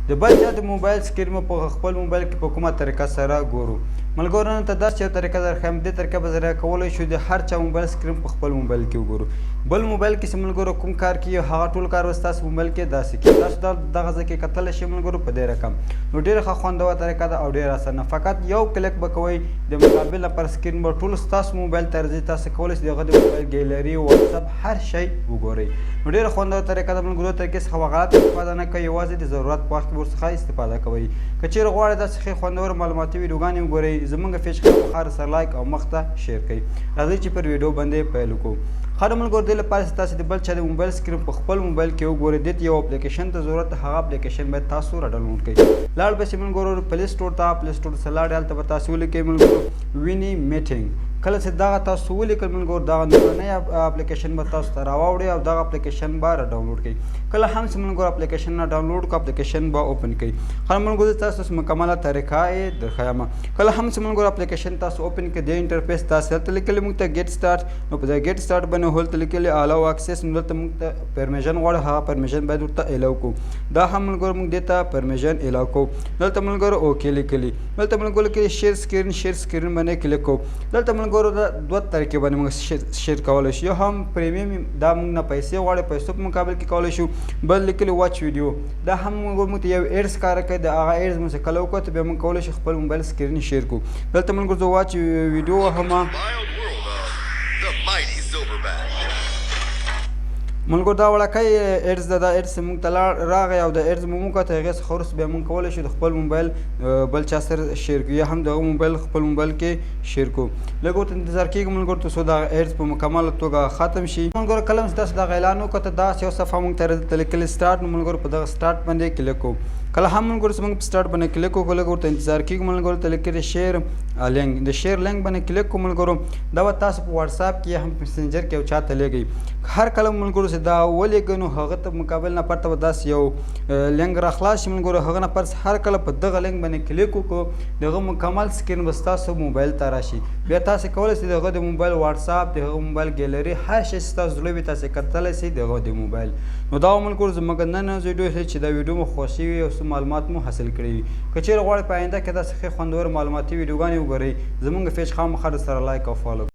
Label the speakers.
Speaker 1: د بل چا د موبایل سکرین مو په خپل موبایل کې په کومه طریقه سره ګورو. ملګرو نن ته داسې یو طریقه درښیم. دې طریقه به ذریعه کولی شو د هر چا موبایل سکرین په خپل موبایل کې وګورو. بل موبایل کې چې ملګرو کوم کار کوي هغه ټول کار به ستاسو موبایل کې داسې کوي. تاسو دغه ځای کې کتلی شئ ملګرو په دې رقم. نو ډېره ښه خوندوره طریقه ده او ډېره اسانه. فقط یو کلیک به کوئ د مقابل نفر سکرین به ټول ستاسو موبایل ته راځي. تاسو کولی شئ د هغه د موبایل ګیلري واتساپ هر شی وګورئ. نو ډېره خوندوره طریقه ده ملګرو. طریقې څخه غلط استفاده نه کوئ، یوازې د ضرورت په وخت کې ورڅخه استفاده کوئ. که چیرې غواړئ داسې ښې خوندور معلوماتي ویډیوګانې وګورئ زموږ پیج خامخا سره لایک او مخ ته شیر کړئ. راځئ چې پر ویډیو باندې پیل وکړو. ښه ملګرو دې لپاره چې تاسو د بل چا د موبایل سکرین په خپل موبایل کې وګورئ دې ته یو اپلیکیشن ته ضرورت ده. هغه اپلیکیشن باید تاسو راډاونلوډ کړئ. لاړ به شئ ملګرو پلی سټور ته. پلی سټور ته لاړئ هلته به تاسو ولیکئ ملګرو ویني میټینګ. کله چې دغه تاسو ولیکل ملګرو دغه نورنی اپلیکیشن به تاسو ته راواوړئ او دغه اپلیکیشن به راډاونلوډ کړئ. کله هم چې ملګرو اپلیکیشن نه ډاونلوډ کړو اپلیکیشن به اوپن کړئ. ښه ملګرو تاسو مکمله طریقه یې درښیم. کله هم چې ملګرو اپلیکیشن تاسو اوپن کړئ د انټرفیس تاسو هلته لیکلي موږ ته ګیټ سټارټ. نو په دې ګیټ سټارټ باندې هلته لیکلي الاو اکسس. نو دلته موږ ته پرمیشن غواړو هغه پرمیشن باید ورته الاو کړو. دا هم ملګرو موږ دې ته پرمیشن الاو کړو. دلته ملګرو اوکې لیکلي. دلته ملګرو لیکلي شیر سکرین باندې کلیک کړو. دلته ملګرو دوه طریقې باندې موږ شیر کولی شو. یو هم پریمیم دا موږ نه پیسې غواړي، پیسو په مقابل کې کولی شو. بل لیکلي واچ ویډیو. دا هم موږ ته یو ایډز ښکاره کوي. د هغه ایډز موږ چې کله وکړو بیا موږ کولی شو خپل موبایل سکرین شیر کړو. دلته ملګرو زه واچ ویډیو وهم. ملګرو دا وړوکی ایډز ده. دا ایډز موږ ته راغی او د ایډز مو وکتل. هغې څخه وروسته بیا موږ کولی شو د خپل موبایل بل چا سره شیر کړو یا هم د هغه موبایل خپل موبایل کې شیر کړو. لږ ورته انتظار کېږو ملګرو تر څو دغه ایډز په مکمله توګه ختم شي. ملګرو کله هم چې تاسو دغه اعلان وکړه داسې یو صفحه موږ ته راځي لیکلي سټارټ. نو ملګرو په دغه سټارټ باندې کلیک کوو. کله هم ملګرو چې موږ په سټارټ باندې کلیک وکړو لږ ورته انتظار کېږو ملګرو ته لیکلي شیر لینک. د شیر لینک باندې کلیک کړو ملګرو. دا به تاسو په واتساپ کې یا هم په مسنجر کې یو چا ته لیږئ. هر کله ملګرو چې دا ولیږئ نو هغه ته مقابل نفر ته به داسې یو لینک را خلاص شي ملګرو. هغه نفر هر کله په دغه لینک باندې کلیک وکړو د هغه مکمل سکرین به ستاسو موبایل ته راشي. بیا تاسو کولی شئ د هغه د موبایل واتساپ د هغه موبایل ګیلري هر شی چې تاسو زړه وي تاسو کتلی شئ د هغه د موبایل. نو دا ملګرو زموږ نن ویډیو چې دا ویډیو مو خوښ شوي او څه معلومات مو حاصل کړي وي. که چیرې غواړئ په آینده کې داسې ښې خوندور معلوماتي ویډیوګانې وګورئ زموږ پیج خامخا سره لایک او فالو